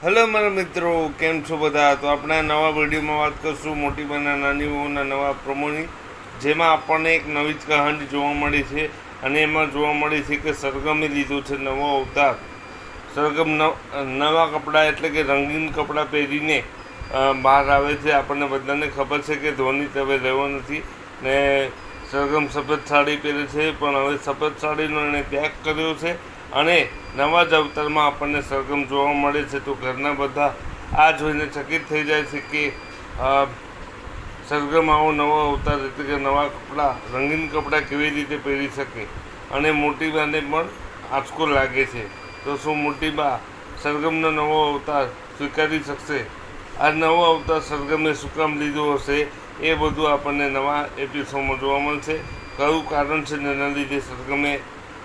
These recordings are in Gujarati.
હેલો મારા મિત્રો, કેમ છો બધા? તો આપણે નવા વિડીયોમાં વાત કરશું મોટી બના નાની વહુના નવા પ્રમોની, જેમાં આપણને એક નવી જ કહાની જોવા મળી છે. અને એમાં જોવા મળી છે કે સરગમે લીધું છે નવો અવતાર. સરગમ નવા કપડાં એટલે કે રંગીન કપડાં પહેરીને બહાર આવે છે. આપણને બધાને ખબર છે કે ધોની હવે રહ્યો નથી ને સરગમ સફેદ સાડી પહેરે છે, પણ હવે સફેદ સાડીનો એણે ત્યાગ કર્યો છે અને નવા જ અવતારમાં આપણને સરગમ જોવા મળે છે. તો ઘરના બધા આ જોઈને ચકિત થઈ જાય છે કે સરગમ આવો નવો અવતાર એટલે કે નવા કપડાં, રંગીન કપડાં કેવી રીતે પહેરી શકે. અને મોટી બાને પણ આંચકો લાગે છે. તો શું મોટી બા સરગમનો નવો અવતાર સ્વીકારી શકશે? આ નવો અવતાર સરગમે શું કામ લીધો હશે, એ બધું આપણને નવા એપિસોડમાં જોવા મળશે. કયું કારણ છે જેના લીધે સરગમે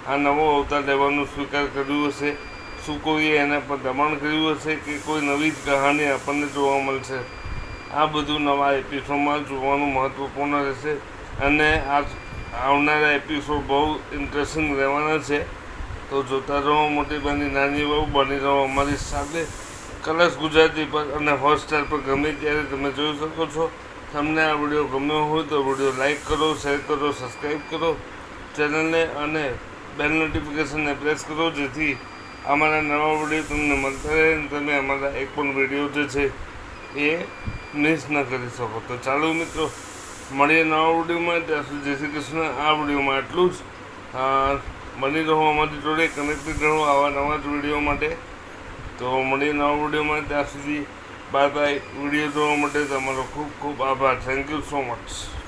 આ નવો અવતાર લેવાનું સ્વીકાર કર્યું હશે? શું કોઈએ એના પર દબાણ કર્યું હશે કે કોઈ નવી જ કહાની આપણને જોવા મળશે? આ બધું નવા એપિસોડમાં જોવાનું મહત્ત્વપૂર્ણ રહેશે. અને આ આવનારા એપિસોડ બહુ ઇન્ટરેસ્ટિંગ રહેવાના છે. તો જોતા રહો મોટી બની નાની બહુ, બની રહો અમારી સાથે કલર્સ ગુજરાતી પર અને હોટસ્ટાર પર ગમે ત્યારે તમે જોઈ શકો છો. તમને આ વિડીયો ગમ્યો હોય તો વિડીયો લાઈક કરો, શેર કરો, સબસ્ક્રાઈબ કરો ચેનલને અને બેલ નોટિફિકેશનને પ્રેસ કરો, જેથી અમારા નવા વિડીયો તમને મળતા રહે અને તમે અમારા એક પણ વિડીયો જે છે એ મિસ ન કરી શકો. તો ચાલો મિત્રો, મળીએ નવા વિડીયોમાં. ત્યાં સુધી જય શ્રી કૃષ્ણ. આ વિડીયોમાં એટલું જ. બની રહો અમારી જોડે, કનેક્ટેડ રહો આવા નવા જ વિડીયો માટે. તો મળીએ નવા વિડીયોમાં. ત્યાં સુધી બાય બાય. વિડીયો જોવા માટે તમારો ખૂબ ખૂબ આભાર. Thank you so much.